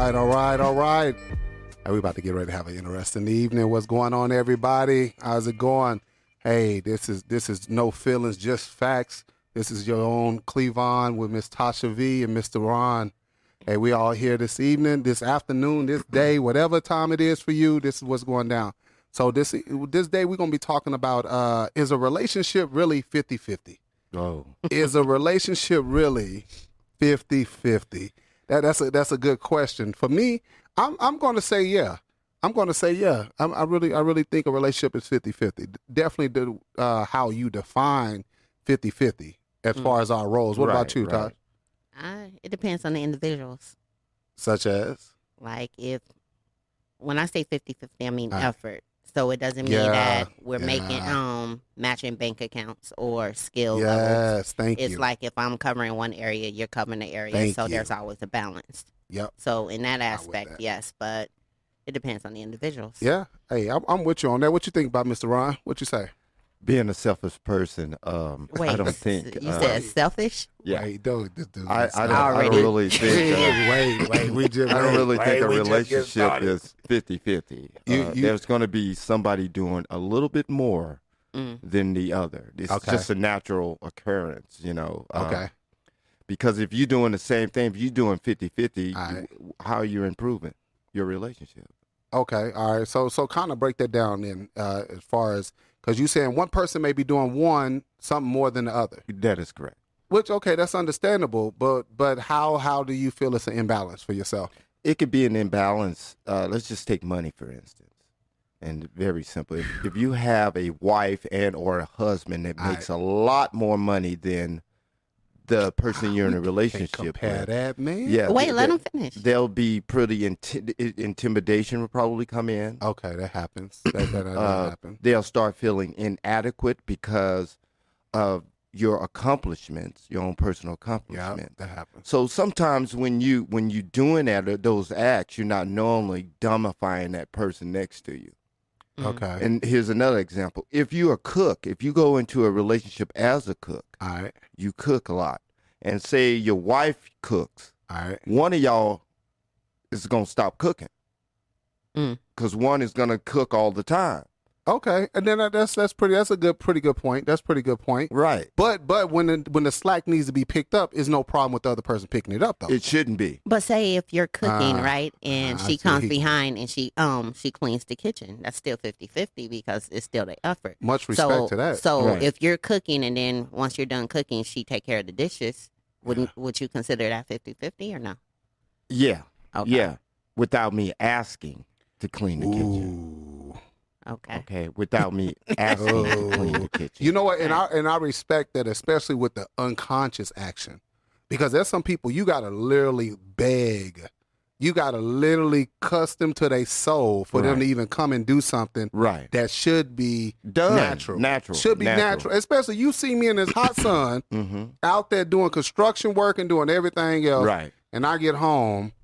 All right. Hey, we about to get ready to have an interesting evening. What's going on, everybody? How's it going? Hey, this is no feelings, just facts. This is your own Clevonne with Miss Tosha V and Mr. Ron. Hey, we all here this evening, this afternoon, this day, whatever time it is for you, this is what's going down. So this day we're going to be talking about, is a relationship really 50-50? Oh. Is a relationship really 50-50? That's a good question. For me, I'm going to say yeah. I'm going to say yeah. I really think a relationship is 50-50. Definitely how you define 50-50 as far as our roles. What about you, Todd? It depends on the individuals. Such as? Like when I say 50-50, I mean effort. So it doesn't mean that we're making matching bank accounts or skill levels. Yes, thank you. It's like if I'm covering one area, you're covering the area. There's always a balance. Yep. So in that aspect, yes, but it depends on the individuals. Yeah. Hey, I'm with you on that. What you think about Mr. Ron? What you say? Being a selfish person, Wait, I don't think you said selfish. Yeah, Wait, dude, I don't really think. I don't really think a relationship is 50-50. There's going to be somebody doing a little bit more than the other. It's just a natural occurrence, you know. Okay. Because if you're doing the same thing, if you're doing 50-50, how are you improving your relationship? Okay, all right. So kind of break that down then, as far as, because you're saying one person may be doing something more than the other. That is correct. Which, okay, that's understandable, but how do you feel it's an imbalance for yourself? It could be an imbalance. Let's just take money, for instance. And very simple. If you have a wife and or a husband that makes a lot more money than the person you're in a relationship compare with. That, man. Yeah. Wait, let them finish. They'll be pretty intimidation will probably come in. Okay, that happens. That happens. They'll start feeling inadequate because of your accomplishments, your own personal accomplishments. Yeah, that happens. So sometimes when you doing those acts, you're not knowingly dumbifying that person next to you. Okay. And here's another example. If you're a cook, if you go into a relationship as a cook, you cook a lot, and say your wife cooks, one of y'all is going to stop cooking because one is going to cook all the time. Okay, and then that's a pretty good point. That's a pretty good point. Right. But when the slack needs to be picked up, is no problem with the other person picking it up though. It shouldn't be. But say if you're cooking, right, and she comes behind and she cleans the kitchen, that's still 50-50 because it's still the effort. Much respect to that. So if you're cooking and then once you're done cooking, she take care of the dishes, would you consider that 50-50 or no? Yeah. Okay. Yeah. Without me asking to clean the kitchen. Okay. Without me asking to clean the kitchen. You know what? And I respect that, especially with the unconscious action, because there's some people you gotta literally beg, you gotta literally cuss them to their soul for them to even come and do something that should be natural. Should be natural. Especially you see me in this hot sun out there doing construction work and doing everything else, and I get home.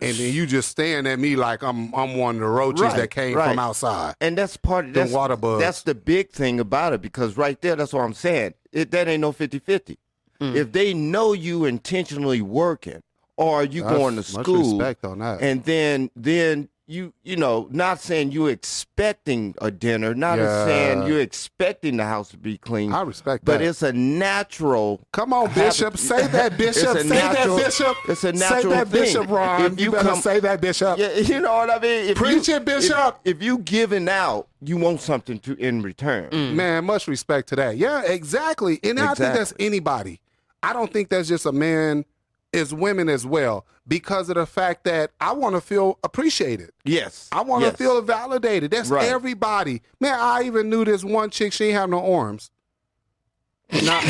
And then you just staring at me like I'm one of the roaches that came from outside. And that's part of the water bugs. That's the big thing about it, because right there, that's what I'm saying. That ain't no 50-50. If they know you intentionally working or you going to school, much respect on that. And then you know, not saying you expecting a dinner, not saying you're expecting the house to be clean. I respect that. But it's a natural. Come on, Bishop. Say that, Bishop. Say that, Bishop. It's a natural thing. Say that, thing. Bishop, Ron. You better say that, Bishop. Yeah, you know what I mean? Preach it, Bishop. If you giving out, you want something in return. Man, much respect to that. Yeah, exactly. And I think that's anybody. I don't think that's just a man. Is women as well, because of the fact that I want to feel appreciated. Yes. I want to feel validated. That's everybody. Man, I even knew this one chick, she ain't have no arms. Y'all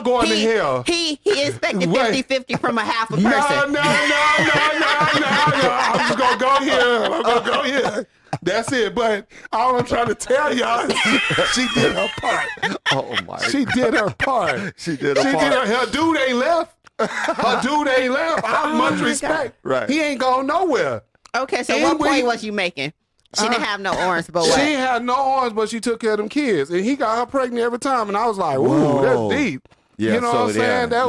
going to hell. He expected 50-50 from a half a person. No. I'm just going to go here. That's it. But all I'm trying to tell y'all is she did her part. Oh, my God. She did her part. She did her part. Her dude ain't left. I much respect. Right. He ain't going nowhere. Okay, so what point was you making? She didn't have no arms, but what? She ain't had no arms, but she took care of them kids. And he got her pregnant every time. And I was like, ooh, that's deep. Yeah, you know what I'm saying? That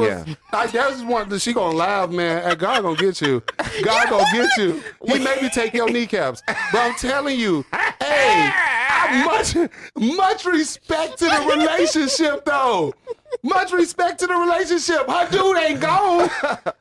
was one that she gonna laugh, man. And God gonna get you. God gonna get you. He maybe take your kneecaps. But I'm telling you, hey, much respect to the relationship though. Much respect to the relationship. Her dude ain't gone.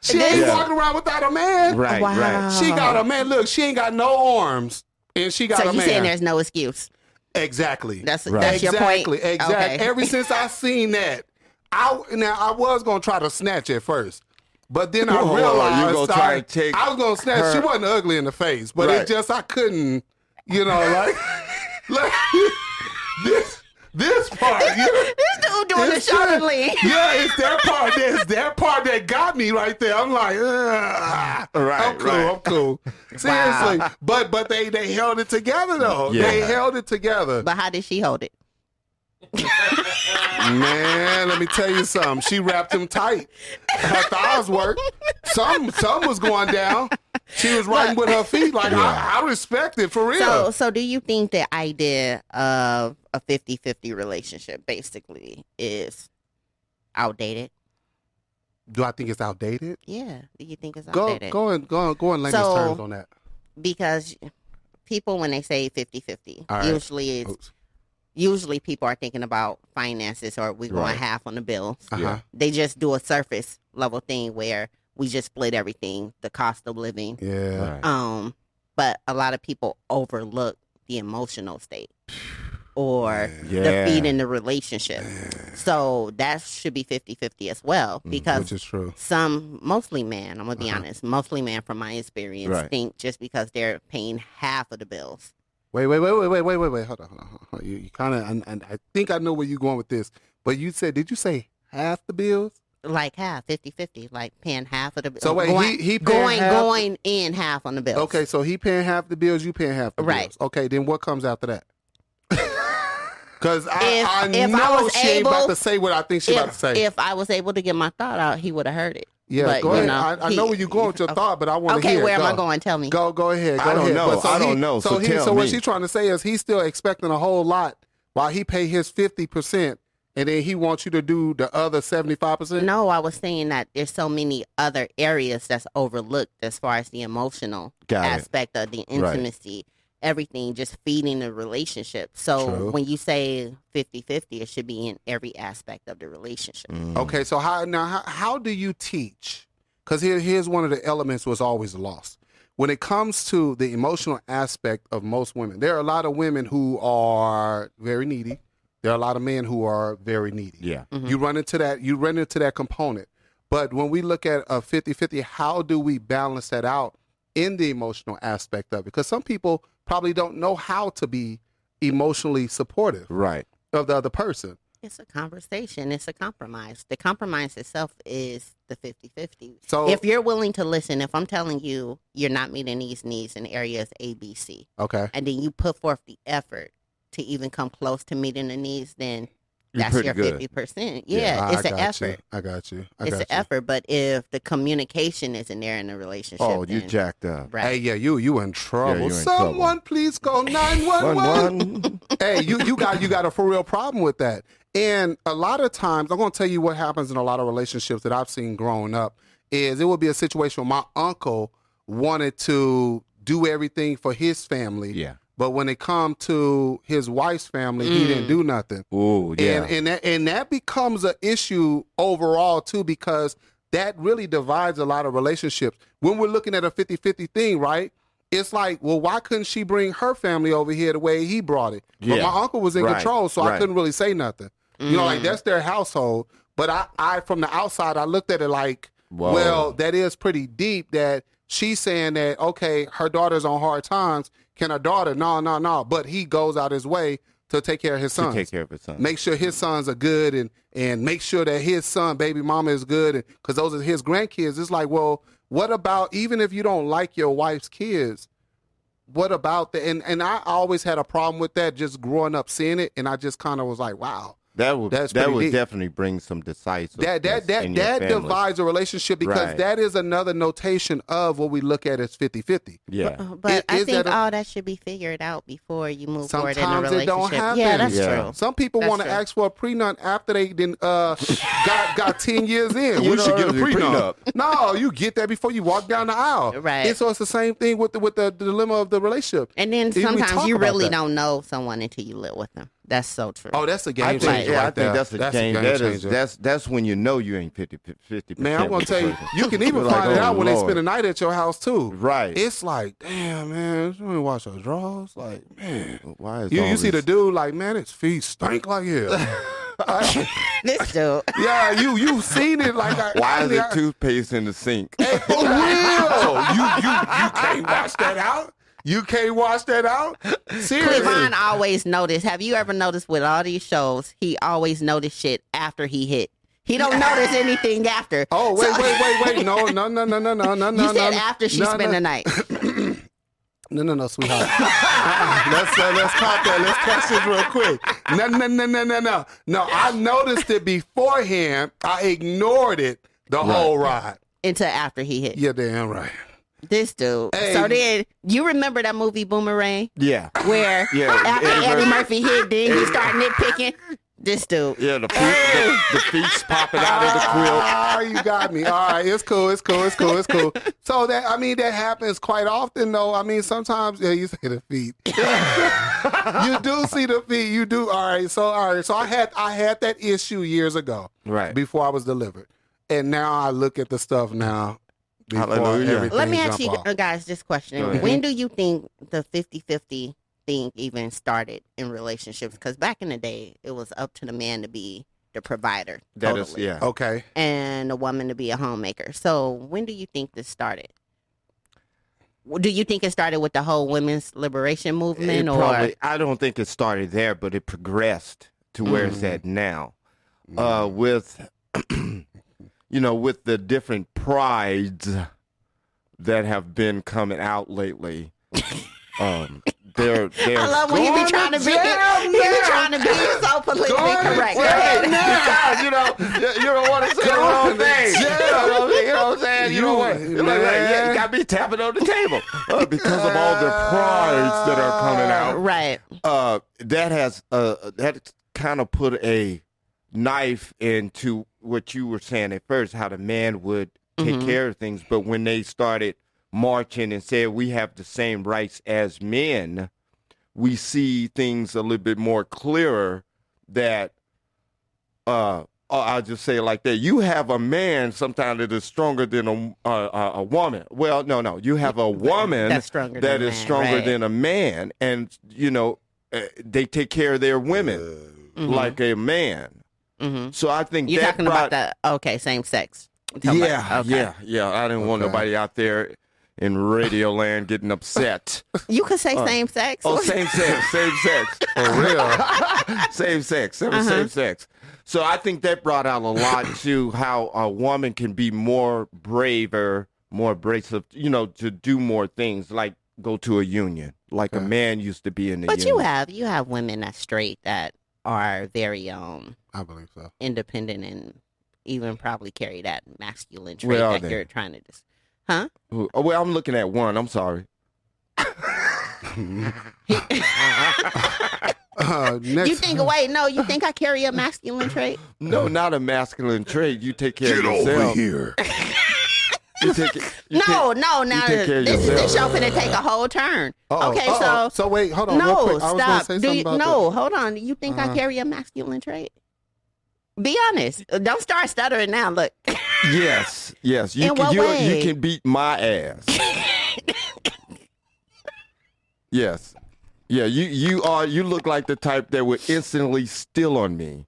She ain't walking around without a man. Right, right. She got a man. Look, she ain't got no arms. And she got a man. So you saying there's no excuse? Exactly. That's your point? Exactly. Okay. Ever since I seen that, I was going to try to snatch at first. But then I realized I was going to snatch. She wasn't ugly in the face. But it just, I couldn't, like this part. This dude doing the shoulder lean. Yeah, it's that part. It's that part that got me right there. I'm like, I'm cool. Seriously. Wow. But they held it together though. Yeah. They held it together. But how did she hold it? Man, let me tell you something. She wrapped him tight. Her thighs worked. Some was going down. She was riding with her feet. Like, I respect it, for real. So do you think the idea of a 50-50 relationship basically is outdated? Do I think it's outdated? Yeah. Do you think it's outdated? Go in layman's terms on that. Because people, when they say 50-50, usually people are thinking about finances, or we're going half on the bills. They just do a surface level thing where we just split everything, the cost of living. Yeah. Right. But a lot of people overlook the emotional state or the feed in the relationship. Yeah. So that should be 50-50 as well, because which is true. Mostly men, I'm going to be honest, mostly men from my experience think just because they're paying half of the bills. Wait. Hold on. You kind of, and I think I know where you're going with this, but did you say half the bills? Like half, 50-50, like paying half of the bills. So wait, he going in half on the bills. Okay, so he paying half the bills, you paying half the bills. Okay, then what comes after that? Because I know she ain't about to say what I think she's about to say. If I was able to get my thought out, he would have heard it. Yeah, but, go ahead. I know where you're going with your thought, but I want to hear it. Okay, where am I going? Tell me. Go ahead. I don't know. I don't know. So tell so me. What she's trying to say is he's still expecting a whole lot while he pay his 50%, and then he wants you to do the other 75%? No, I was saying that there's so many other areas that's overlooked as far as the emotional aspect of the intimacy. Everything just feeding the relationship. So when you say 50-50, it should be in every aspect of the relationship. Okay, so how do you teach? Because here's one of the elements was always lost. When it comes to the emotional aspect of most women, there are a lot of women who are very needy. There are a lot of men who are very needy. Yeah. Mm-hmm. You run into that component. But when we look at a 50-50, how do we balance that out in the emotional aspect of it? Because some people probably don't know how to be emotionally supportive of the other person. It's a conversation. It's a compromise. The compromise itself is the 50-50. So if you're willing to listen, if I'm telling you you're not meeting these needs in areas A, B, C, and then you put forth the effort to even come close to meeting the needs, then that's your 50%. Yeah, it's an effort. I got you. It's an effort, but if the communication isn't there in the relationship, you jacked up. Right. Hey, yeah, you in trouble. Yeah, someone please call 911. Hey, you got a for real problem with that. And a lot of times, I'm going to tell you what happens in a lot of relationships that I've seen growing up is it would be a situation where my uncle wanted to do everything for his family. Yeah. But when it come to his wife's family, he didn't do nothing. Ooh, yeah. And that becomes an issue overall, too, because that really divides a lot of relationships. When we're looking at a 50-50 thing, right, it's like, well, why couldn't she bring her family over here the way he brought it? Yeah. But my uncle was in control, so I couldn't really say nothing. You know, like, that's their household. But I from the outside, I looked at it like, well, that is pretty deep that she's saying that, okay, her daughter's on hard times. Can her daughter? No. But he goes out his way to take care of his sons. Make sure his sons are good and make sure that his son, baby mama, is good. Because those are his grandkids. It's like, well, what about, even if you don't like your wife's kids, what about the, and I always had a problem with that just growing up seeing it. And I just kind of was like, wow. That would definitely bring some decisiveness. That divides a relationship because that is another notation of what we look at as 50-50. Yeah. But I think all that should be figured out before you move forward in a relationship. Sometimes it don't happen. Yeah, that's true. Some people want to ask for a prenup after they got 10 years in. We should get a prenup. No, you get that before you walk down the aisle. Right. And so it's the same thing with the dilemma of the relationship. And then sometimes you really don't know someone until you live with them. That's so true. Oh, that's a game changer. I think that's a game changer. That's when you know you ain't 50%. Man, I'm going to tell you, you can even find it out when they spend the night at your house, too. Right. It's like, damn, man, let me wash those drawers. Like, man. Why is you see the dude like, man, his feet stink like hell. This dude. Yeah, you seen it like. Why is there toothpaste in the sink? Hey, for real. You can't wash that out. You can't wash that out? Seriously. Clevonne always noticed. Have you ever noticed with all these shows, he always noticed shit after he hit. He don't notice anything after. Oh, wait. No. You said after she spent the night. No, sweetheart. Let's pop that. Let's catch this real quick. No, I noticed it beforehand. I ignored it the whole ride. Until after he hit. Yeah, damn right. This dude. Hey. So then, you remember that movie Boomerang? Yeah. Where after Eddie Murphy hit, then he started nitpicking? This dude. Yeah, the feet's popping out of the quilt. Oh, you got me. All right, it's cool. So that happens quite often, though. I mean, sometimes, you say the feet. You do see the feet. You do. All right. So I had that issue years ago. Right. Before I was delivered. And now I look at the stuff now. Let me ask you guys this question. When do you think the 50-50 thing even started in relationships? Because back in the day, it was up to the man to be the provider. That is, yeah. Okay. And the woman to be a homemaker. So when do you think this started? Do you think it started with the whole women's liberation movement? I don't think it started there, but it progressed to where it's at now. With the different prides that have been coming out lately, they're I love when you be trying to be so politically correct. You don't want to say the wrong thing. You know what I'm saying? You don't want. You got me tapping on the table because of all the prides that are coming out. Right. That kind of put a knife into what you were saying at first, how the man would take care of things. But when they started marching and said we have the same rights as men, we see things a little bit more clearer that, I'll just say it like that. You have a man sometimes that is stronger than a woman. Well, no. You have a woman that is stronger than a man. And, they take care of their women like a man. Mm-hmm. So I think you're talking about same sex. Yeah. I didn't want nobody out there in Radio Land getting upset. You could say same sex. Oh, same sex. For real. Same sex. Same sex. So I think that brought out a lot to how a woman can be more braver, more abrasive, to do more things, like go to a union, like a man used to be in the union. But you have women that's straight that are very I believe so, independent and even probably carry that masculine trait that you're trying to just, huh? Well, I'm looking at one. I'm sorry. You think I carry a masculine trait? No, not a masculine trait. You take care of yourself. Get over here. Now this show finna take a whole turn. So wait, hold on. No, real quick. stop. Hold on. Do you think I carry a masculine trait? Be honest. Don't start stuttering now. Look. Yes. You can beat my ass. Yes. Yeah. You look like the type that would instantly steal on me.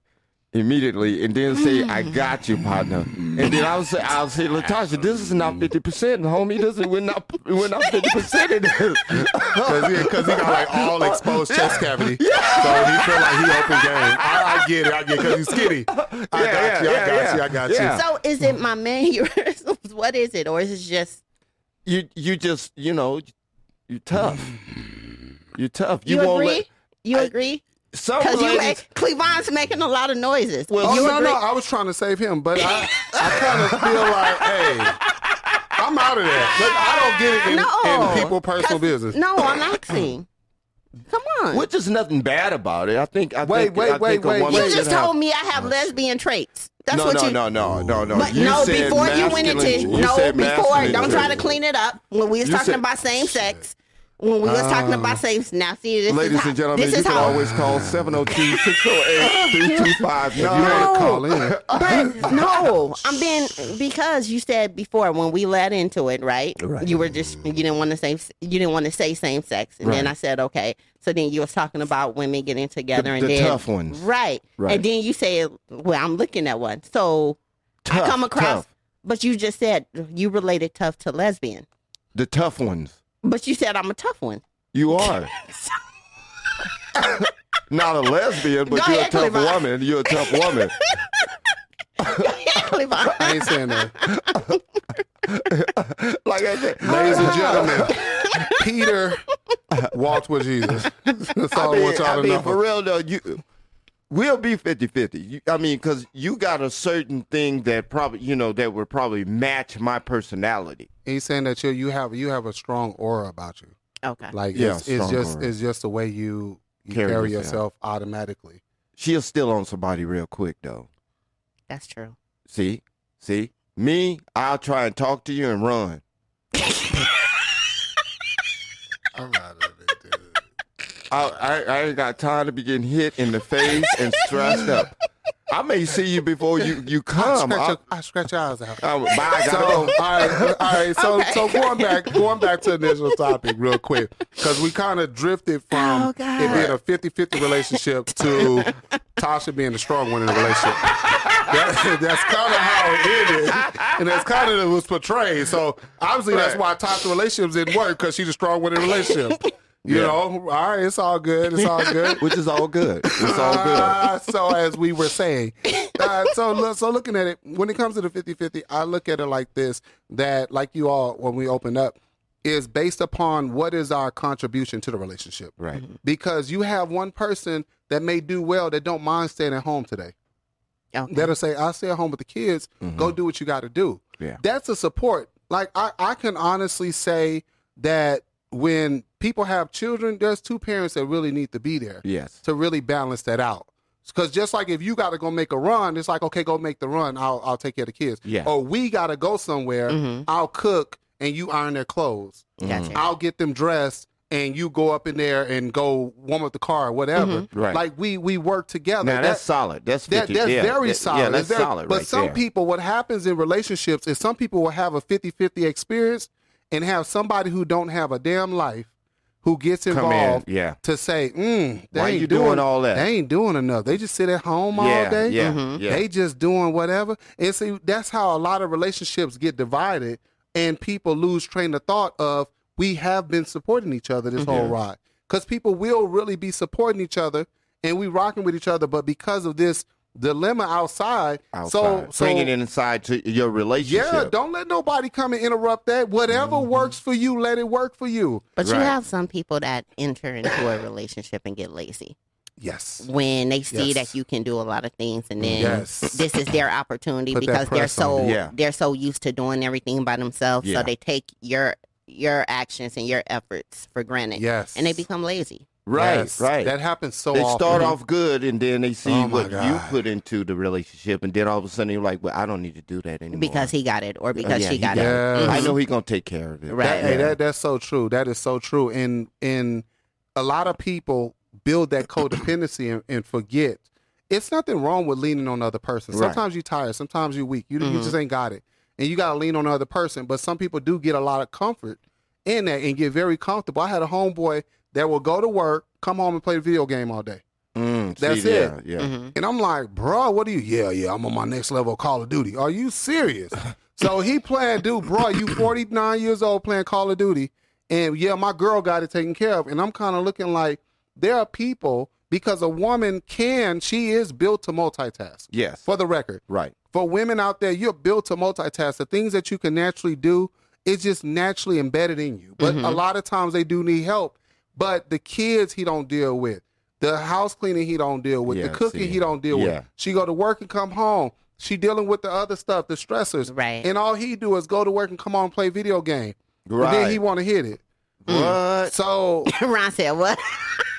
Immediately, and then say, "I got you, partner." And then I'll say, "Latasha, this is not 50%, homie. We're not 50% in this." Because he got like all exposed chest cavity, so he feel like he open game. I get it, because he's skinny. I got you. So is it my mannerisms? What is it, or is it just you just you're tough. You're tough. You agree? You agree? Because Clevonne's making a lot of noises. Well, no, I was trying to save him, but I kind of feel like, hey, I'm out of there. Look, I don't get it in people's personal business. No, I'm asking. Come on. Which is nothing bad about it. I think. Wait. You just told me I have lesbian traits. That's no. But before you went into don't try to clean it up. When we was talking about same sex. When we was talking about same, now see, this ladies is and gentlemen, you can always call 702-608-3259. You want to call in. But no, because you said before when we led into it, right? You were you didn't want to say same sex, and then I said okay. So then you was talking about women getting together and the then tough ones, right? And then you said, well, I'm looking at one, so tough, I come across, tough. But you just said you related tough to lesbian. The tough ones. But you said I'm a tough one. You are. Not a lesbian, but you're a tough woman. You're a tough woman. I ain't saying that. Like I said, ladies and gentlemen, Peter walked with Jesus. That's all I want y'all to know. For real though, we'll be 50-50. I mean, because you got a certain thing that probably, that would probably match my personality. He's saying that you have a strong aura about you. Okay. Like it's just the way you carry yourself automatically. She'll steal on somebody real quick though. That's true. See, me, I'll try and talk to you and run. I'm out of it, dude. I ain't got time to be getting hit in the face and stressed up. I may see you before you come. I scratch your eyes out. All right. So going back to the initial topic real quick, because we kind of drifted from it being a 50-50 relationship to Tosha being the strong one in the relationship. That's kind of how it ended, and that's kind of it was portrayed. So obviously that's why Tasha's relationships didn't work, because she's the strong one in the relationship. You know, all right, it's all good. It's all good. Which is all good. It's all good. So as we were saying, so looking at it, when it comes to the 50-50, I look at it like this, that like you all, when we open up, is based upon what is our contribution to the relationship. Right. Because you have one person that may do well that don't mind staying at home today. Okay. That'll say, I'll stay at home with the kids. Go do what you got to do. Yeah. That's a support. Like I can honestly say that when people have children, there's two parents that really need to be there. Yes. To really balance that out. Because just like if you got to go make a run, it's like, okay, go make the run. I'll take care of the kids. Yeah. Or we got to go somewhere. I'll cook and you iron their clothes. Gotcha. I'll get them dressed and you go up in there and go warm up the car or whatever. Right. Like we work together. Now that's solid. That's 50. That's very solid. Yeah, that's solid. But some people, what happens in relationships is some people will have a 50-50 experience and have somebody who don't have a damn life who gets involved to say, why you doing all that? They ain't doing enough. They just sit at home all day. Yeah. They just doing whatever. And see, that's how a lot of relationships get divided and people lose train of thought of, we have been supporting each other this whole ride. Because people will really be supporting each other and we rocking with each other, but because of this dilemma outside. So bring it inside to your relationship. Yeah, don't let nobody come and interrupt that. Whatever works for you, let it work for you. But you have some people that enter into a relationship and get lazy. Yes. When they see that you can do a lot of things, and then this is their opportunity because they're so used to doing everything by themselves, so they take your actions and your efforts for granted. Yes. And they become lazy. Right. That happens so often. They start off good, and then they see what you put into the relationship, and then all of a sudden you're like, well, I don't need to do that anymore. Because he got it, or because she got it. I know he's going to take care of it. Right. That's so true. That is so true. And a lot of people build that codependency and forget. It's nothing wrong with leaning on the other person. Sometimes you're tired. Sometimes you're weak. You just ain't got it. And you got to lean on the other person. But some people do get a lot of comfort in that and get very comfortable. I had a homeboy that will go to work, come home and play the video game all day. That's it. Yeah. And I'm like, bro, what are you? Yeah, I'm on my next level of Call of Duty. Are you serious? So he playing, dude, bro, you 49 years old playing Call of Duty. And yeah, my girl got it taken care of. And I'm kind of looking like there are people, because a woman she is built to multitask. Yes. For the record. Right. For women out there, you're built to multitask. The things that you can naturally do, it's just naturally embedded in you. But a lot of times they do need help. But the kids he don't deal with. The house cleaning he don't deal with. The cooking he don't deal with. She go to work and come home. She dealing with the other stuff, the stressors. Right. And all he do is go to work and come on and play video game. Right. And then he want to hit it. What? So Ron said what?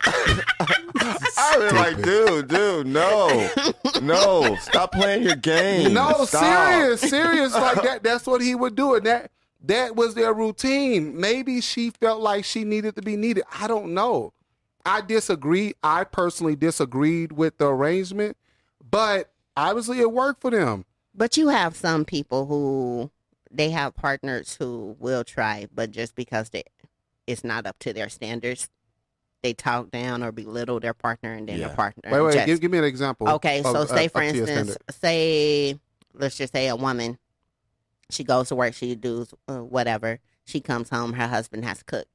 I was like, dude, no, stop playing your game. No, stop. serious like that. That's what he would do, and that was their routine. Maybe she felt like she needed to be needed. I don't know. I disagree. I personally disagreed with the arrangement, but obviously it worked for them. But you have some people who they have partners who will try, but just because it's not up to their standards, they talk down or belittle their partner, and then their partner. Wait, give me an example. Okay, so say for instance, let's just say a woman, she goes to work, she does whatever. She comes home, her husband has cooked,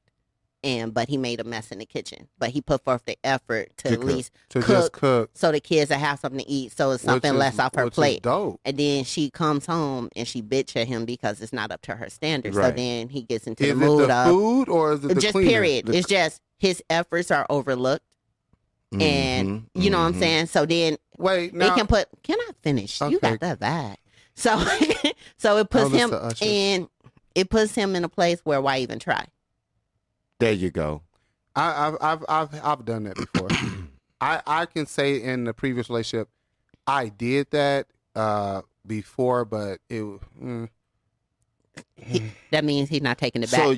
but he made a mess in the kitchen. But he put forth the effort to at least cook, so the kids will have something to eat, so it's something less off her plate. Dope. And then she comes home and she bitch at him because it's not up to her standards. Right. So then he gets into the mood of food, or is it the just cleaner? Period. It's just his efforts are overlooked. And you know what I'm saying? So then wait, they can I finish? Okay. You got that bad. So so it puts him in a place where why even try? There you go. I've done that before. I can say in the previous relationship, I did that before, but that means he's not taking it back. So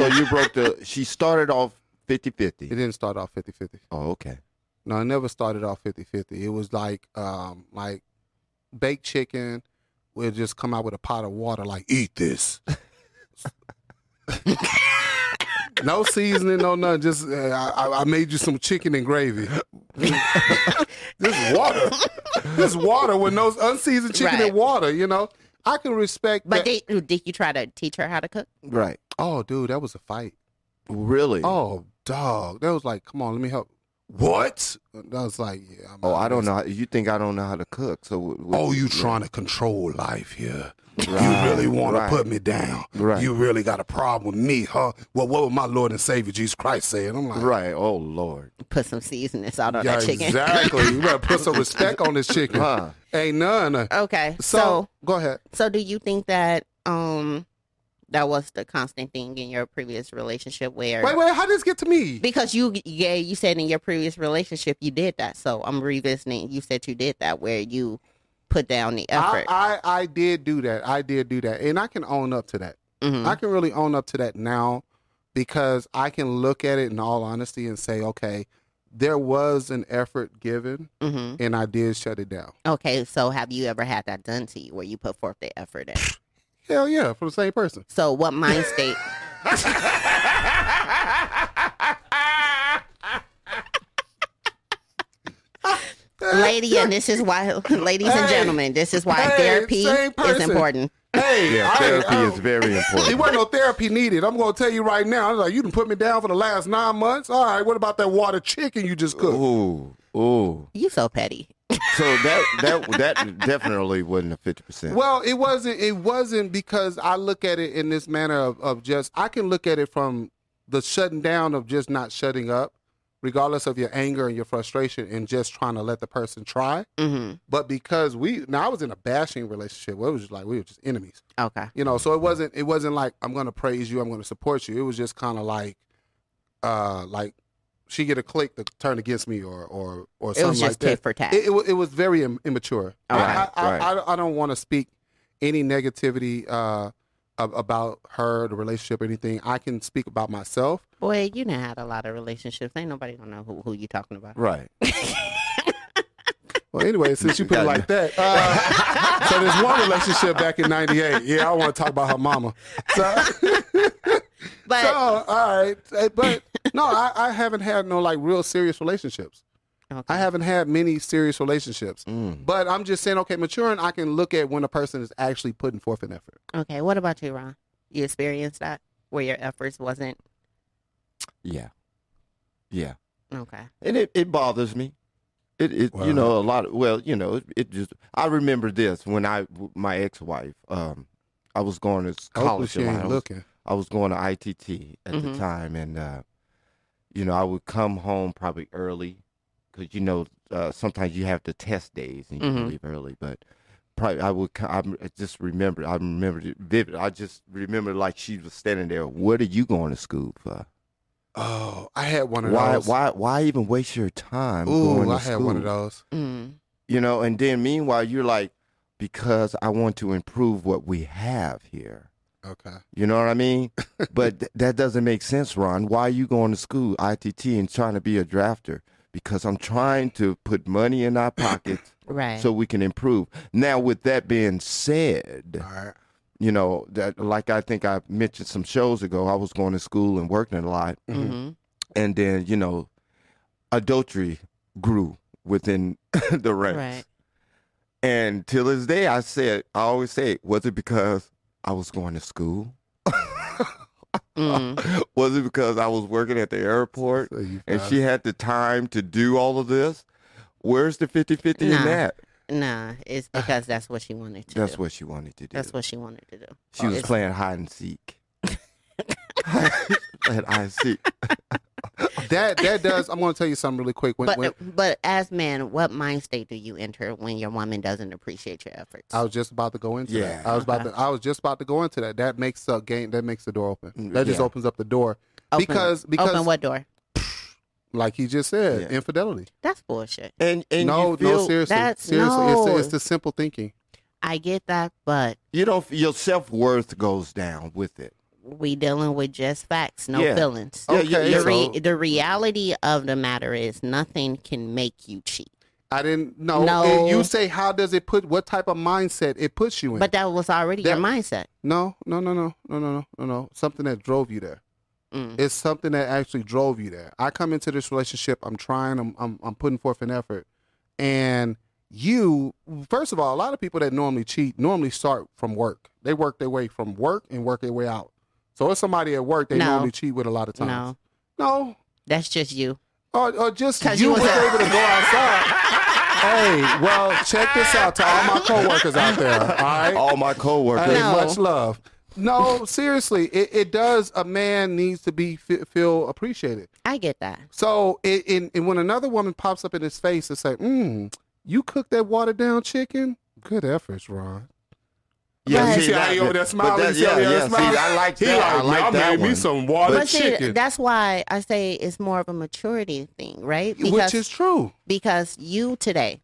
you broke she started off 50-50. It didn't start off 50-50. Oh, okay. No, it never started off 50-50. It was like baked chicken. We'll just come out with a pot of water, like, eat this. No seasoning, no nothing. Just I made you some chicken and gravy. This water with no unseasoned chicken and water. You know, I can respect. But did you try to teach her how to cook? Right. Oh, dude, that was a fight. Really? Oh, dog, that was like, come on, let me help. What? I was like, yeah. I don't know. You think I don't know how to cook? So you trying to control life here? Right, you really want to put me down? Right. You really got a problem with me, huh? Well, what would my Lord and Savior Jesus Christ say? And I'm like, right. Oh Lord, put some seasonings out on that chicken. Exactly. You better put some respect on this chicken. Huh. Ain't none. Okay. So go ahead. So do you think that that was the constant thing in your previous relationship where... Wait, how did this get to me? Because you said in your previous relationship you did that. So I'm revisiting. You said you did that where you put down the effort. I did do that. And I can own up to that. Mm-hmm. I can really own up to that now because I can look at it in all honesty and say, okay, there was an effort given and I did shut it down. Okay, so have you ever had that done to you where you put forth the effort in? Hell yeah, for the same person. So what mind state? Ladies and gentlemen, this is why therapy is important. Therapy is very important. There wasn't no therapy needed. I'm going to tell you right now. I was like, you done put me down for the last 9 months. All right, what about that water chicken you just cooked? Ooh. You so petty. So that definitely wasn't a 50%. Well, it wasn't because I look at it in this manner of just, I can look at it from the shutting down of just not shutting up, regardless of your anger and your frustration and just trying to let the person try. Mm-hmm. But because I was in a bashing relationship where it was just like, we were just enemies. Okay. You know, so it wasn't like, I'm going to praise you, I'm going to support you. It was just kind of like she get a click to turn against me or something like that. It was just tit for tat. It was very immature. Right. I don't want to speak any negativity about her, the relationship, or anything. I can speak about myself. Boy, you done had a lot of relationships. Ain't nobody gonna know who you talking about. Right. Well, anyway, since you put it like that, so there's one relationship back in '98. Yeah, I want to talk about her mama. All right, but no, I haven't had no like real serious relationships. Okay. I haven't had many serious relationships. But I'm just saying, okay, maturing, I can look at when a person is actually putting forth an effort. Okay, what about you, Ron? You experienced that where your efforts wasn't? Yeah. Okay. And it bothers me. Wow. You know, a lot of, well, you know, it just, I remember this when my ex-wife, I was going to college. I was going to ITT at the time, and I would come home probably early because, sometimes you have the test days and you can leave early. But probably I remember it vivid. I just remember like she was standing there. What are you going to school for? Oh, I had one of those. Why even waste your time going to I school? Had one of those. And then meanwhile, you're like, because I want to improve what we have here. Okay. You know what I mean? But that doesn't make sense, Ron. Why are you going to school, ITT, and trying to be a drafter? Because I'm trying to put money in our pockets so we can improve. Now, with that being said, that like I think I mentioned some shows ago, I was going to school and working a lot. And then, adultery grew within the ranks. Right. And till this day, I always say, was it because I was going to school? Was it because I was working at the airport and she had the time to do all of this? Where's the 50-50 in that? Nah, it's because that's what she wanted to do. That's what she wanted to do. That's what she wanted to do. She was playing hide and seek. Playing hide and seek. That does. I'm going to tell you something really quick. But as men, what mind state do you enter when your woman doesn't appreciate your efforts? I was just about to go into that. I was just about to go into that. That makes the game. That makes the door open. That just opens up the door. Because open what door? Like he just said, infidelity. That's bullshit. And no, seriously, it's the simple thinking. I get that, but your self-worth goes down with it. We dealing with just facts, no feelings. Okay. The reality of the matter is nothing can make you cheat. I didn't know. No. You say, how does it what type of mindset it puts you in? But that was already your mindset. No. Something that drove you there. It's something that actually drove you there. I come into this relationship. I'm trying. I'm putting forth an effort. And first of all, a lot of people that normally cheat normally start from work. They work their way from work and work their way out. So if somebody at work, they normally cheat with a lot of times. No. That's just you. Or just you was able to go outside. Hey, well, check this out to all my coworkers out there. All right? All my coworkers. Hey, much love. No, seriously, it does. A man needs to feel appreciated. I get that. So and when another woman pops up in his face and say, you cooked that watered down chicken? Good efforts, Ron. Yeah, see how he over there smiling? See, I like that. I like that made me some watered chicken. That's why I say it's more of a maturity thing, right? Which is true. Because you today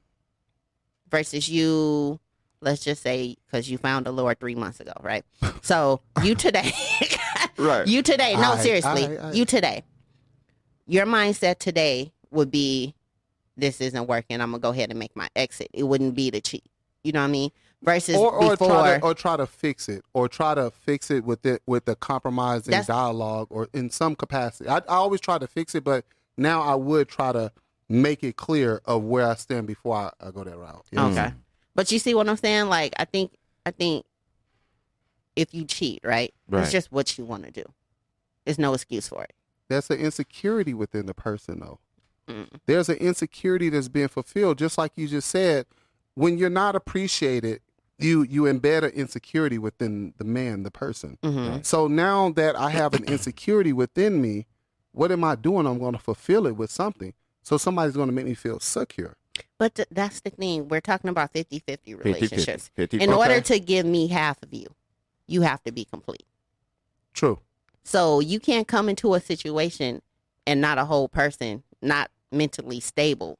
versus you, let's just say, because you found the Lord 3 months ago, right? So you today, right? You today, no, seriously, you today, your mindset today would be, this isn't working. I'm gonna go ahead and make my exit. It wouldn't be to cheat. You know what I mean? Versus before, try to fix it, with the compromising dialogue, or in some capacity. I always try to fix it, but now I would try to make it clear of where I stand before I go that route. You know? Okay, but you see what I'm saying? Like I think if you cheat, right, it's just what you want to do. There's no excuse for it. That's an insecurity within the person, though. There's an insecurity that's being fulfilled, just like you just said. When you're not appreciated, you embed an insecurity within the man, the person. Right? So now that I have an insecurity within me, what am I doing? I'm going to fulfill it with something. So somebody's going to make me feel secure. But that's the thing. We're talking about 50-50 relationships. 50. In order to give me half of you, you have to be complete. True. So you can't come into a situation and not a whole person, not mentally stable,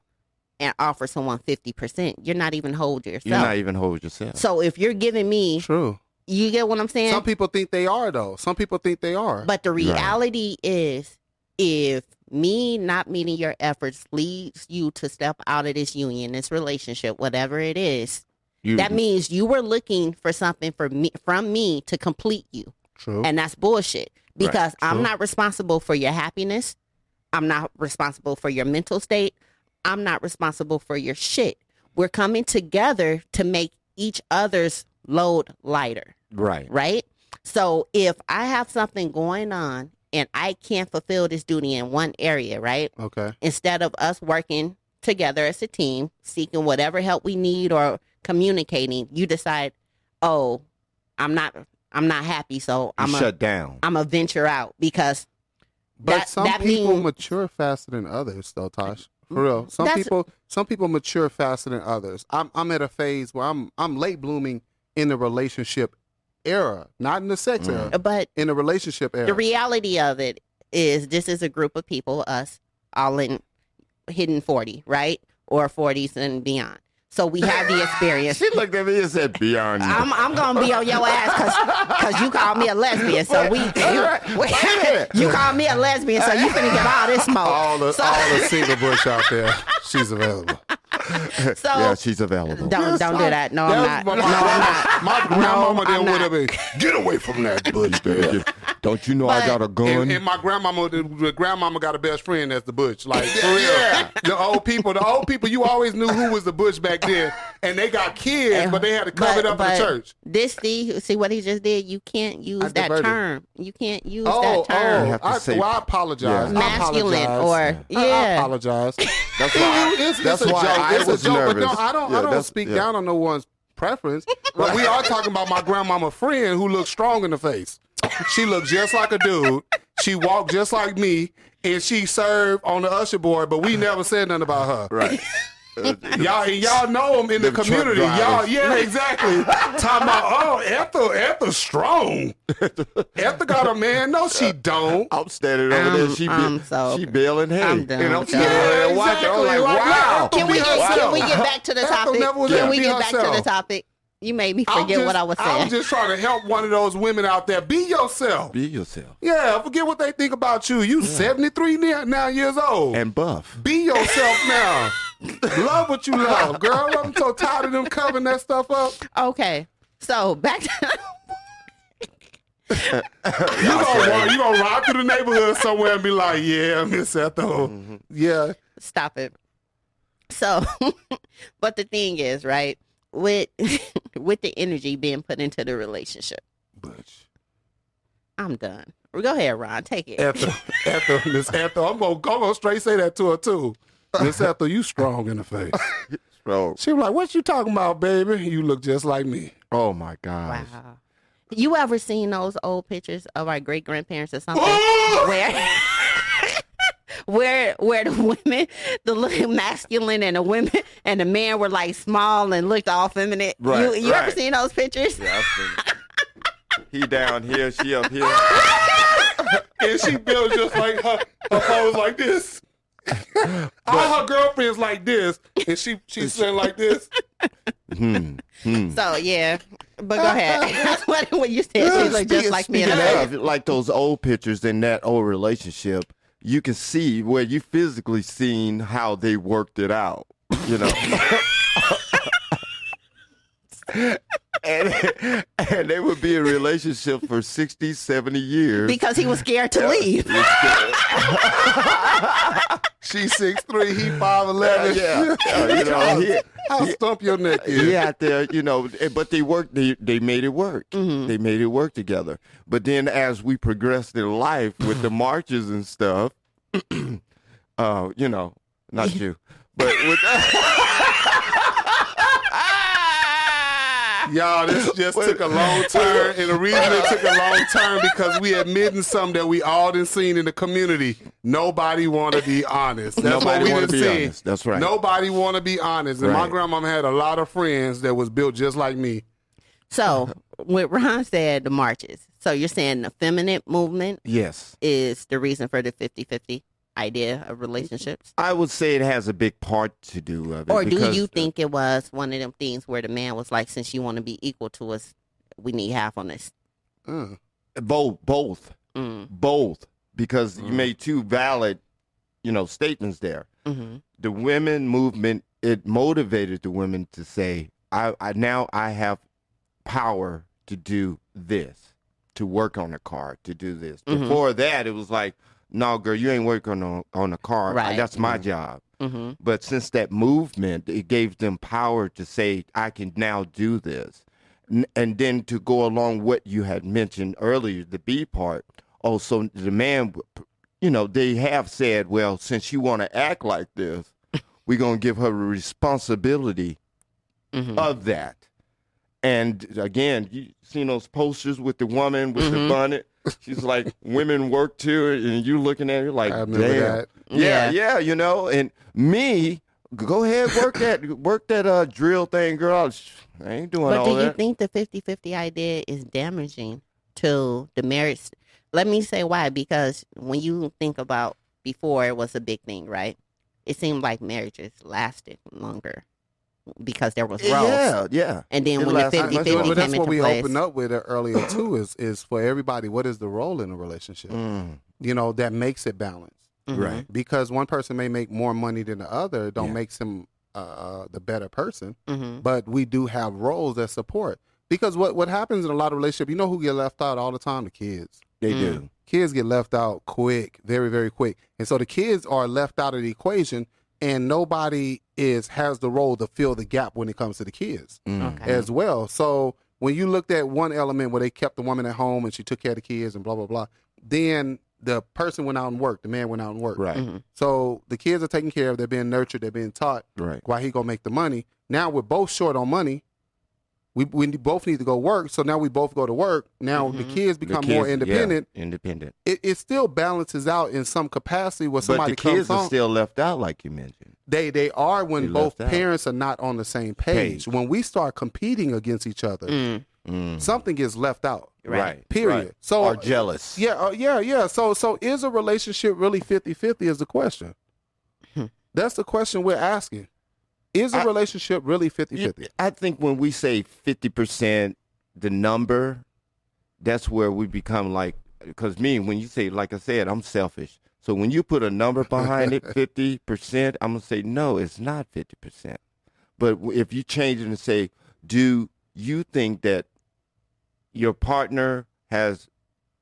and offer someone 50%. You're not even whole yourself. You're not even whole yourself. So if you're giving me... True. You get what I'm saying? Some people think they are, though. Some people think they are. But the reality is, if me not meeting your efforts leads you to step out of this union, this relationship, whatever it is, that means you were looking for something from me to complete you. True. And that's bullshit. Because I'm not responsible for your happiness. I'm not responsible for your mental state. I'm not responsible for your shit. We're coming together to make each other's load lighter. Right. Right? So if I have something going on and I can't fulfill this duty in one area, right? Okay. Instead of us working together as a team, seeking whatever help we need or communicating, you decide, oh, I'm not happy, so I'm shut down. I'm a venture out because But some people mature faster than others, though, Tosh. For real, some people mature faster than others. I'm at a phase where I'm late blooming in the relationship era, not in the sex era, but in the relationship era. The reality of it is, this is a group of people, us, all in hitting 40, right, or 40s and beyond. So we have the experience. She looked at me and said, beyond. I'm gonna be on your ass because you called me a lesbian. So you called me a lesbian, so you finna get all this smoke. All the single bush out there, she's available. So yeah, she's available. Don't do that. No, I'm not. My grandmama didn't want to be. Get away from that bush, baby. Don't you know I got a gun? And my grandmama, the grandmama got a best friend that's the butch. Like, for real. The old people, you always knew who was the butch back then. And they got kids, but they had to cover it up in the church. See what he just did? You can't use that term. You can't use that term. I apologize. Yeah. Masculine or, yeah. I apologize. That's why it's a joke. I was nervous. But I don't speak down on no one's preference. But we are talking about my grandmama friend who looks strong in the face. She looked just like a dude. She walked just like me, and she served on the usher board, but we never said nothing about her. Right. Y'all know them in the community. Yeah, exactly. Talking about, Ethel strong. Ethel got a man. No, she don't. I'm standing over there. She bailing hay. I'm done. And I'm standing there watching. I'm like, wow. Can we get back to the topic? Can we get back to the topic? You made me forget what I was saying. I'm just trying to help one of those women out there. Be yourself. Be yourself. Yeah, forget what they think about you. You 73 now years old. And buff. Be yourself now. Love what you love, girl. I'm so tired of them covering that stuff up. Okay, so back to... you gonna ride through the neighborhood somewhere and be like, yeah, Miss Ethel. Mm-hmm. Yeah. Stop it. So, but the thing is, right, with the energy being put into the relationship. Butch. I'm done. Go ahead, Ron. Take it. Miss Ethel. I'm gonna straight say that to her too. Miss Ethel, you strong in the face. Strong. She was like, what you talking about, baby? You look just like me. Oh, my gosh. Wow. You ever seen those old pictures of our great-grandparents or something? where the women, the looking masculine, and the women and the men were like small and looked all feminine. Right, you ever seen those pictures? Yeah, I've seen it. He down here, she up here. And she built just like her pose like this. All her girlfriends like this, and she's saying like this. So yeah, but go ahead. That's what when you said she looked just like me. Like those old pictures in that old relationship, you can see where you physically seen how they worked it out. You know. And they would be in a relationship for 60, 70 years. Because he was scared to leave. She's 6'3", he 5'11". I'll stump your neck in. He out there, but they worked. They made it work. Mm-hmm. They made it work together. But then as we progressed in life with the marches and stuff, not you, but with y'all, this just took a long turn, and the reason it took a long turn because we admitting something that we all done seen in the community. Nobody want to be honest. That's what we done seen. Honest. That's right. Nobody want to be honest. And my grandmama had a lot of friends that was built just like me. So, when Ron said the marches, so you're saying the feminine movement is the reason for the 50-50 idea of relationships? I would say it has a big part to do of it. Or do you think it was one of them things where the man was like, since you want to be equal to us, we need half on this? Both. Because you made two valid, statements there. Mm-hmm. The women movement, it motivated the women to say, I now have power to do this, to work on a car, to do this. Mm-hmm. Before that, it was like, no, girl, you ain't working on a car. Right. That's my job. Mm-hmm. But since that movement, it gave them power to say, I can now do this. And then to go along what you had mentioned earlier, the B part, so the man, they have said, well, since you want to act like this, we're going to give her a responsibility of that. And again, you seen those posters with the woman with the bonnet. She's like, women work too, and you looking at her like, I remember damn. that. Yeah, you know. And me, go ahead, work that drill thing, girl. I ain't doing all that. But do you think the 50-50 idea is damaging to the marriage? Let me say why. Because when you think about before, it was a big thing, right? It seemed like marriages lasted longer because there was roles. Yeah. And then when the 50-50 came into place. That's what we opened up with earlier, too, is for everybody, what is the role in a relationship? You know, that makes it balanced. Right. Because one person may make more money than the other, don't makes him the better person. But we do have roles that support. Because what happens in a lot of relationships, you know who get left out all the time? The kids. They do. Kids get left out quick, very, very quick. And so the kids are left out of the equation, and nobody has the role to fill the gap when it comes to the kids as well. So when you looked at one element where they kept the woman at home and she took care of the kids and blah, blah, blah, then the person went out and worked. The man went out and worked. Right. So the kids are taken care of. They're being nurtured. They're being taught. Right. Why he going to make the money. Now we're both short on money. We both need to go work. So now we both go to work. Now the kids become more independent. Yeah, independent. It still balances out in some capacity where somebody but the kids comes are still left out, like you mentioned. They are when They both left out. parents are not on the same page. When we start competing against each other, something gets left out. Right. Period. Right. So or jealous. Yeah. So is a relationship really 50-50 is the question. That's the question we're asking. Is a relationship really 50-50? I think when we say 50%, the number, that's where we become like, because when you say, like I said, I'm selfish. So when you put a number behind it, 50%, I'm going to say, no, it's not 50%. But if you change it and say, do you think that your partner has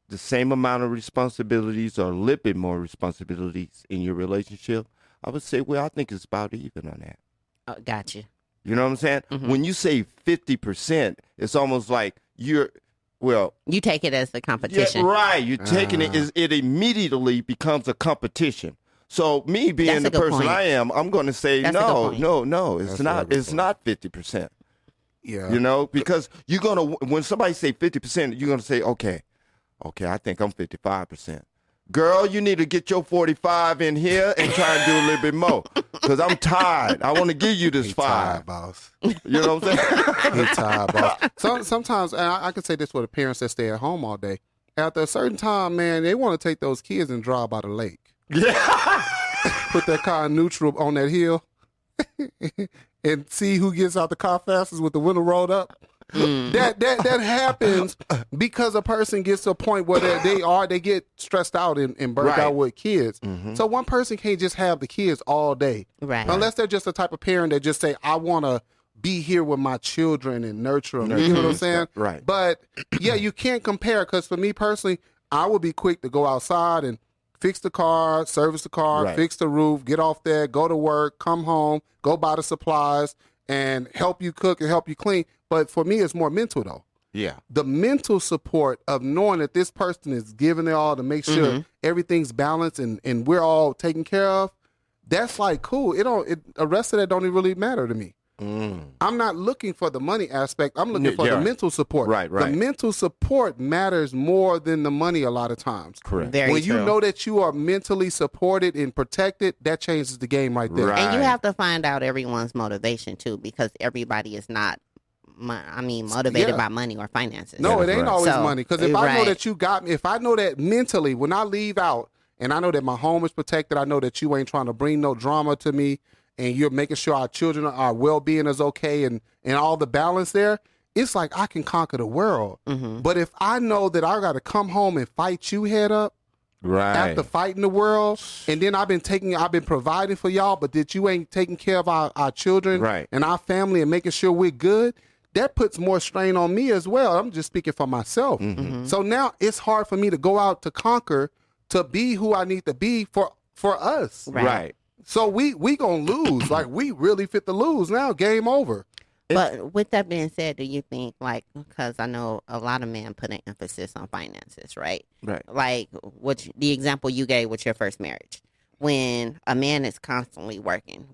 the same amount of responsibilities or a little bit more responsibilities in your relationship? I would say, well, I think it's about even on that. Oh, gotcha. You know what I'm saying? When you say 50%, it's almost like you take it as a competition. Yeah, right. You're taking it immediately becomes a competition. So me being the person point. I am, I'm going to say no, it's not. It's not 50%. Yeah. You know, because you're going to, when somebody say 50%, you're going to say, okay, I think I'm 55%. Girl, you need to get your 45 in here and try and do a little bit more. Because I'm tired. I want to give you this 5. Tired, boss. You know what I'm saying? He's tired, boss. Sometimes, and I can say this for the parents that stay at home all day. After a certain time, man, they want to take those kids and drive by the lake. Yeah. Put that car in neutral on that hill and see who gets out the car fastest with the window rolled up. That happens because a person gets to a point where they get stressed out and burnt out with kids. So one person can't just have the kids all day, right? Unless they're just the type of parent that just say, I want to be here with my children and nurture them. You know what I'm saying? Right. But yeah, you can't compare, because for me personally, I would be quick to go outside and fix the car, service the car, fix the roof, get off there, go to work, come home, go buy the supplies, and help you cook and help you clean. But for me, it's more mental, though. Yeah. The mental support of knowing that this person is giving it all to make sure everything's balanced and we're all taken care of, that's like cool. The rest of that don't even really matter to me. I'm not looking for the money aspect. I'm looking for the mental support. Right. The mental support matters more than the money a lot of times. Correct. When you know that you are mentally supported and protected, that changes the game right there. Right. And you have to find out everyone's motivation, too, because everybody is not motivated by money or finances. No, it ain't always money. Because if I know that you got me, if I know that mentally, when I leave out and I know that my home is protected, I know that you ain't trying to bring no drama to me, and you're making sure our children, our well-being is okay, and all the balance there, it's like I can conquer the world. But if I know that I got to come home and fight you head up, after fighting the world, and then I've been providing for y'all, but that you ain't taking care of our children and our family and making sure we're good, that puts more strain on me as well. I'm just speaking for myself. So now it's hard for me to go out to conquer, to be who I need to be for us. Right. So we gonna lose. Like, we really fit to lose now. Game over. But with that being said, do you think, like, because I know a lot of men put an emphasis on finances, right? Right. Like the example you gave with your first marriage. when a man is constantly working,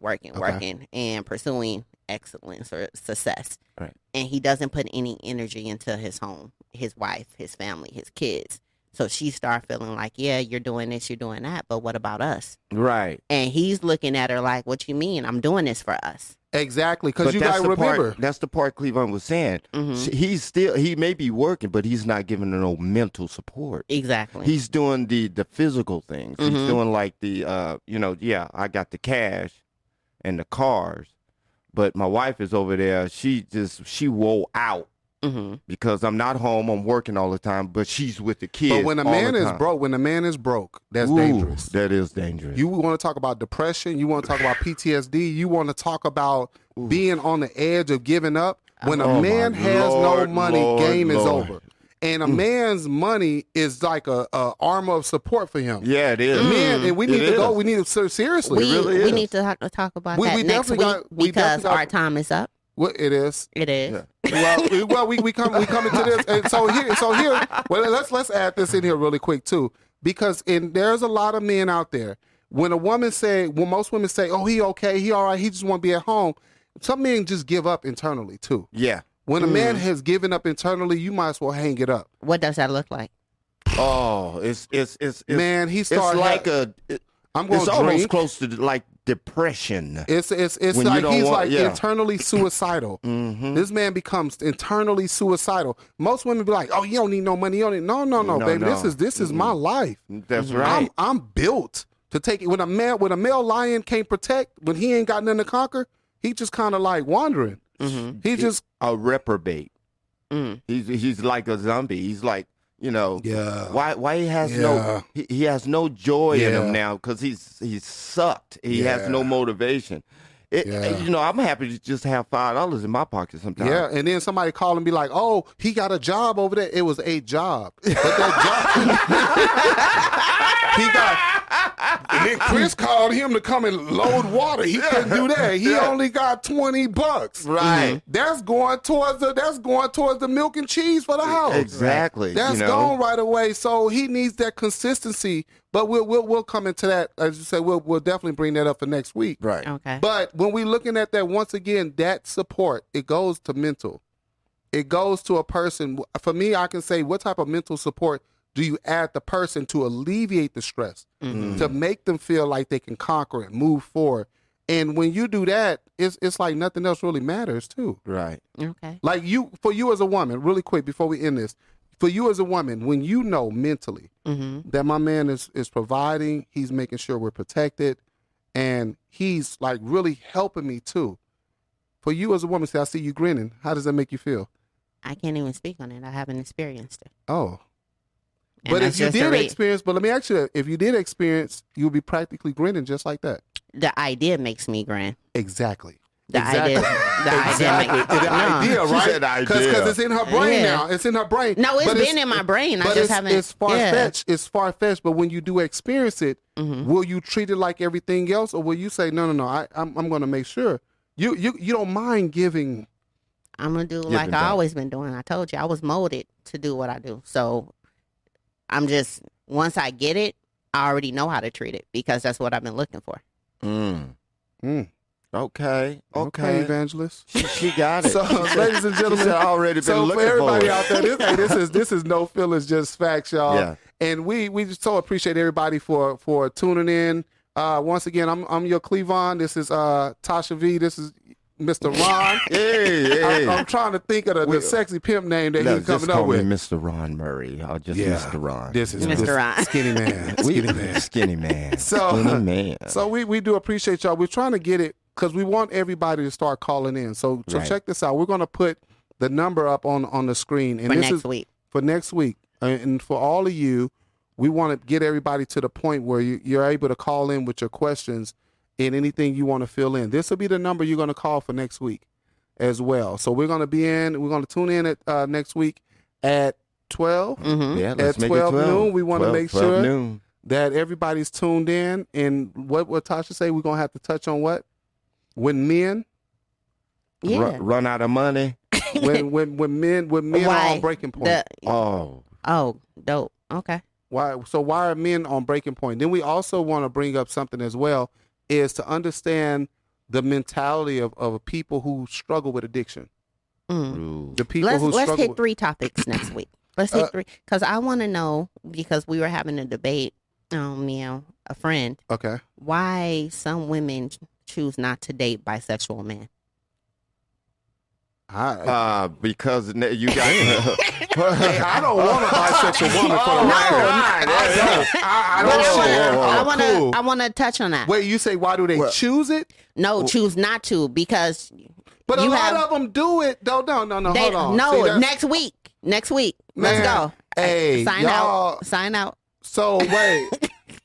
and pursuing excellence or success, right, and he doesn't put any energy into his home, his wife, his family, his kids. So she start feeling like, yeah, you're doing this, you're doing that, but what about us? Right. And he's looking at her like, what you mean? I'm doing this for us. Exactly, because you got to remember. That's the part Clevonne was saying. Mm-hmm. He may be working, but he's not giving her no mental support. Exactly. He's doing the physical things. Mm-hmm. He's doing like the, I got the cash and the cars, but my wife is over there. She wore out. Mm-hmm. Because I'm not home, I'm working all the time, but she's with the kids. But when a man is broke, that's dangerous. That is dangerous. You want to talk about depression? You want to talk about PTSD? You want to talk about being on the edge of giving up? When a man has no money, game is over. And a man's money is like a armor of support for him. Yeah, it is. Man, and we need to go. We need to seriously. We need to talk about that next week because our time is up. Well, it is. It is. Yeah. Well, we come into this, and so here. Well, let's add this in here really quick too, because there's a lot of men out there. When most women say, "Oh, he okay, he all right, he just want to be at home," some men just give up internally too. Yeah. When a man has given up internally, you might as well hang it up. What does that look like? Oh, it's man. It's like it's almost close to like depression. It's like he's like internally suicidal. Mm-hmm. This man becomes internally suicidal. Most women be like, "Oh, you don't need no money. You don't need no, baby. No. This is my life. That's right. I'm built to take it. When a male lion can't protect, when he ain't got nothing to conquer, he just kind of like wandering. Mm-hmm. He just a reprobate. Mm. He's like a zombie. He's like. Why he has he has no joy in him now because he's sucked. He has no motivation. I'm happy to just have $5 in my pocket sometimes. Yeah, and then somebody call and be like, "Oh, he got a job over there." It was a job, but that job he got. And then Chris called him to come and load water. He couldn't do that. He only got $20. Right. Mm-hmm. That's going towards the milk and cheese for the house. Exactly. That's gone right away. So he needs that consistency. But we'll come into that, as you say, we'll definitely bring that up for next week. Right. Okay. But when we're looking at that, once again, that support, it goes to mental. It goes to a person. For me, I can say, what type of mental support do you add the person to alleviate the stress, to make them feel like they can conquer it, move forward? And when you do that, it's like nothing else really matters too. Right. Okay. Like for you as a woman, really quick before we end this, for you as a woman, when you know mentally that my man is providing, he's making sure we're protected, and he's like really helping me too. For you as a woman, say, I see you grinning. How does that make you feel? I can't even speak on it. I haven't experienced it. Oh. But if you did experience, but let me ask you, if you did experience, you'll be practically grinning just like that. The idea makes me grin. Exactly. The idea, right? Because it's in her brain now. It's in her brain. No, it's been in my brain. I just haven't. It's far-fetched. It's far-fetched. But when you do experience it, will you treat it like everything else, or will you say, no, I'm going to make sure you don't mind giving? I'm gonna do like I always been doing. I told you I was molded to do what I do. So I'm just, once I get it, I already know how to treat it because that's what I've been looking for. Okay, Evangelist. She got it. So, ladies and gentlemen, already been looking for everybody for out there, this is no feelings, just facts, y'all. Yeah. And we just so appreciate everybody for tuning in. Once again, I'm your Clevonne. This is Tosha V. This is Mr. Ron. Hey. I'm trying to think of the sexy pimp name that he's coming up with. Mr. Ron Murray. I'll just Mr. Ron. This is Mr. Ron. Skinny man. Skinny man. So we do appreciate y'all. We're trying to get it because we want everybody to start calling in. So check this out. We're going to put the number up on the screen. And for next week. And for all of you, we want to get everybody to the point where you're able to call in with your questions and anything you want to fill in. This will be the number you're going to call for next week as well. So we're going to tune in at next week at 12. Mm-hmm. Yeah, let's at make 12 it 12 noon. We want to make sure noon. That everybody's tuned in. And what Tasha say, we're going to have to touch on what? When men run out of money. when men are on breaking point. Oh, dope. Okay. Why are men on breaking point? Then we also want to bring up something as well, is to understand the mentality of people who struggle with addiction. The people let's hit 3 topics next week. Let's hit 3, because I want to know, because we were having a debate, a friend. Okay. Why some women choose not to date bisexual men? Because you got. Hey, I don't want a bisexual woman for the record. I want to touch on that. Wait, you say why do they choose it? No, choose not to, because. But a lot of them do it. No, hold on. No, next week. Let's go. Hey, sign out. So wait.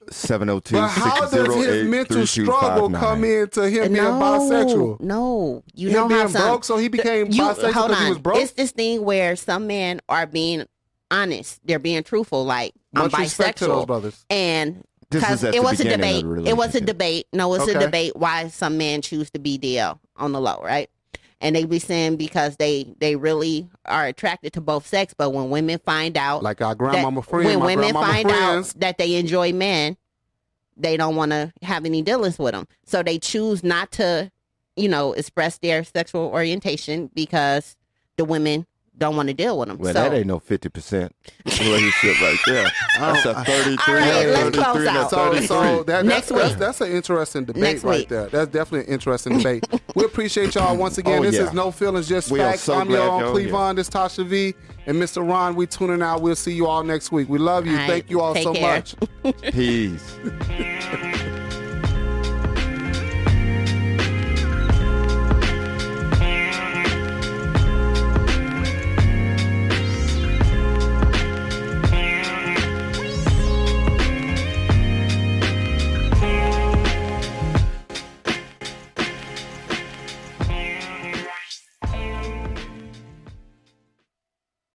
702. But how does his mental struggle come into him being bisexual? No, you him know being how broke, so he became bisexual because he was broke. It's this thing where some men are being honest; they're being truthful. Like, I'm bisexual, respect to those brothers. And because it was a debate. It was a debate. No, it's a debate why some men choose to be DL on the low, right? And they be saying because they really are attracted to both sex, but when women find out, like our grandmama friends, when women find out that they enjoy men, they don't want to have any dealings with them. So they choose not to, express their sexual orientation because the women don't want to deal with them. Well, that ain't no 50% relationship right there. That's a 33. All right, let's close out. So next week. That's an interesting debate right there. That's definitely an interesting debate. We appreciate y'all once again. This is No Feelings, Just Facts. I'm your own Clevonne. This is Tosha V and Mr. Ron. We tuning out. We'll see you all next week. We love you. Thank you all so much. Peace.